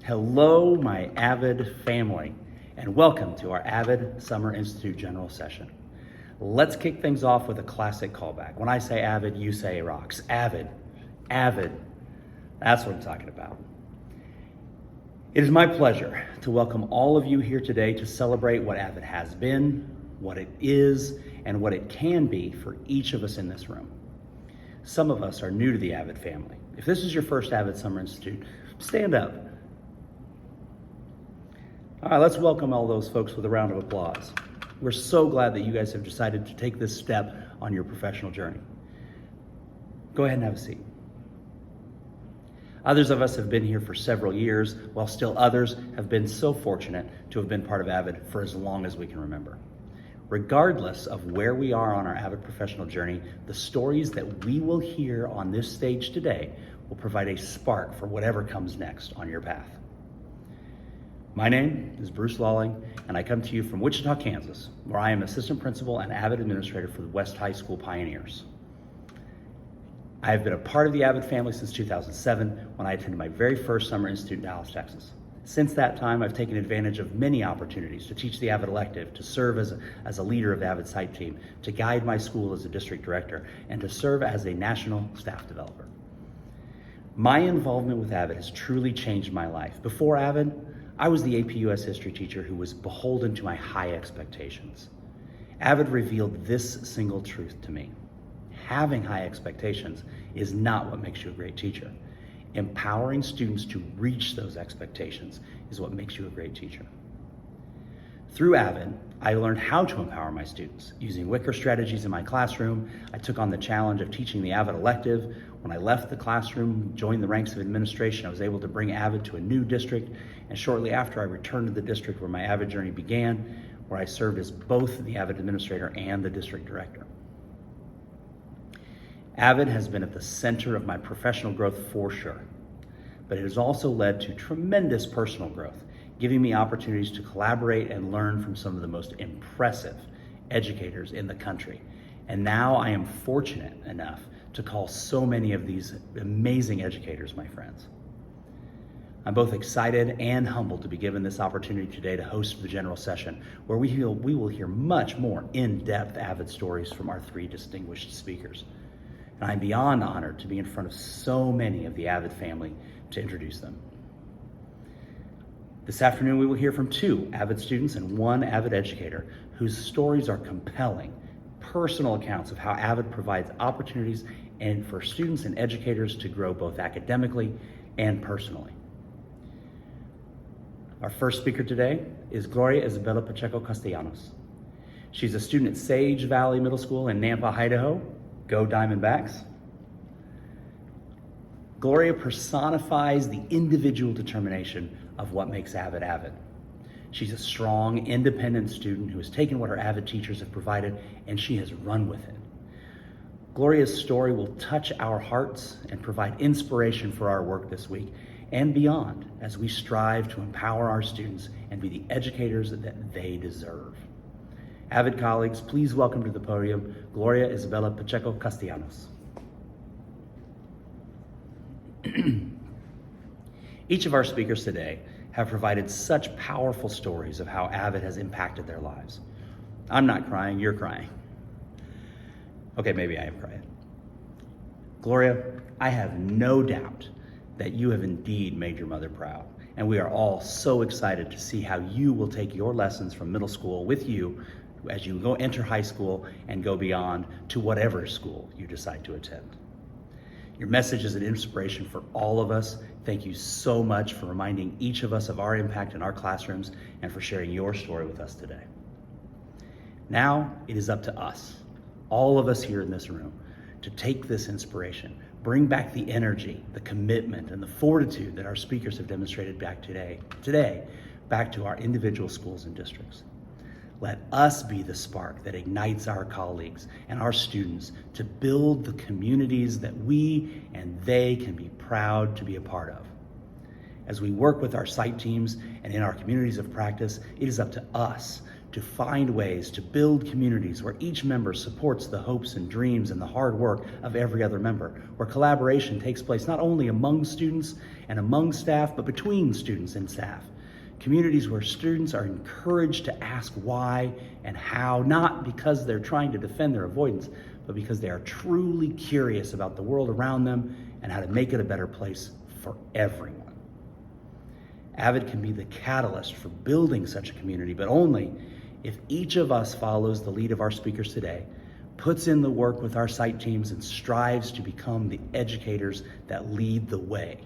Hello, my AVID family, and welcome to our AVID Summer Institute General Session. Let's kick things off with a classic callback. When I say AVID, you say rocks. AVID, AVID, that's what I'm talking about. It is my pleasure to welcome all of you here today to celebrate what AVID has been, what it is, and what it can be for each of us in this room. Some of us are new to the AVID family. If this is your first AVID Summer Institute, stand up. All right, let's welcome all those folks with a round of applause. We're so glad that you guys have decided to take this step on your professional journey. Go ahead and have a seat. Others of us have been here for several years, while still others have been so fortunate to have been part of AVID for as long as we can remember. Regardless of where we are on our AVID professional journey, the stories that we will hear on this stage today will provide a spark for whatever comes next on your path. My name is Bruce Lawling, and I come to you from Wichita, Kansas, where I am assistant principal and AVID administrator for the West High School Pioneers. I have been a part of the AVID family since 2007, when I attended my very first Summer Institute in Dallas, Texas. Since that time, I've taken advantage of many opportunities to teach the AVID elective, to serve as a leader of the AVID site team, to guide my school as a district director, and to serve as a national staff developer. My involvement with AVID has truly changed my life. Before AVID, I was the AP US history teacher who was beholden to my high expectations. AVID revealed this single truth to me. Having high expectations is not what makes you a great teacher. Empowering students to reach those expectations is what makes you a great teacher. Through AVID, I learned how to empower my students. Using Wicker strategies in my classroom, I took on the challenge of teaching the AVID elective. When I left the classroom, joined the ranks of administration, I was able to bring AVID to a new district, and shortly after I returned to the district where my AVID journey began, where I served as both the AVID administrator and the district director. AVID has been at the center of my professional growth for sure, but it has also led to tremendous personal growth, giving me opportunities to collaborate and learn from some of the most impressive educators in the country. And now I am fortunate enough to call so many of these amazing educators my friends. I'm both excited and humbled to be given this opportunity today to host the general session, where we will hear much more in-depth AVID stories from our three distinguished speakers. And I'm beyond honored to be in front of so many of the AVID family to introduce them. This afternoon, we will hear from two AVID students and one AVID educator whose stories are compelling, personal accounts of how AVID provides opportunities and for students and educators to grow both academically and personally. Our first speaker today is Gloria Isabella Pacheco Castellanos. She's a student at Sage Valley Middle School in Nampa, Idaho. Go Diamondbacks. Gloria personifies the individual determination of what makes AVID AVID. She's a strong, independent student who has taken what her AVID teachers have provided and she has run with it. Gloria's story will touch our hearts and provide inspiration for our work this week and beyond as we strive to empower our students and be the educators that they deserve. AVID colleagues, please welcome to the podium Gloria Isabella Pacheco Castellanos. Each of our speakers today have provided such powerful stories of how AVID has impacted their lives. I'm not crying, you're crying. Okay, maybe I am crying. Gloria, I have no doubt that you have indeed made your mother proud, and we are all so excited to see how you will take your lessons from middle school with you as you go enter high school and go beyond to whatever school you decide to attend. Your message is an inspiration for all of us. Thank you so much for reminding each of us of our impact in our classrooms and for sharing your story with us today. Now it is up to us, all of us here in this room, to take this inspiration, bring back the energy, the commitment, and the fortitude that our speakers have demonstrated back today, back to our individual schools and districts. Let us be the spark that ignites our colleagues and our students to build the communities that we and they can be proud to be a part of. As we work with our site teams and in our communities of practice, it is up to us to find ways to build communities where each member supports the hopes and dreams and the hard work of every other member, where collaboration takes place not only among students and among staff, but between students and staff. Communities where students are encouraged to ask why and how, not because they're trying to defend their avoidance, but because they are truly curious about the world around them and how to make it a better place for everyone. AVID can be the catalyst for building such a community, but only if each of us follows the lead of our speakers today, puts in the work with our site teams, and strives to become the educators that lead the way.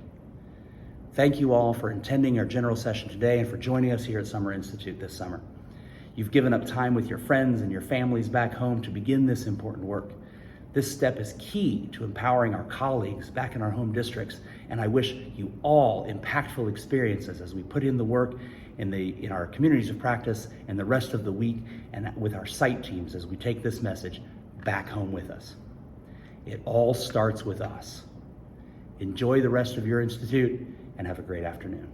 Thank you all for attending our general session today and for joining us here at Summer Institute this summer. You've given up time with your friends and your families back home to begin this important work. This step is key to empowering our colleagues back in our home districts, and I wish you all impactful experiences as we put in the work in our communities of practice and the rest of the week, and with our site teams as we take this message back home with us. It all starts with us. Enjoy the rest of your institute and have a great afternoon.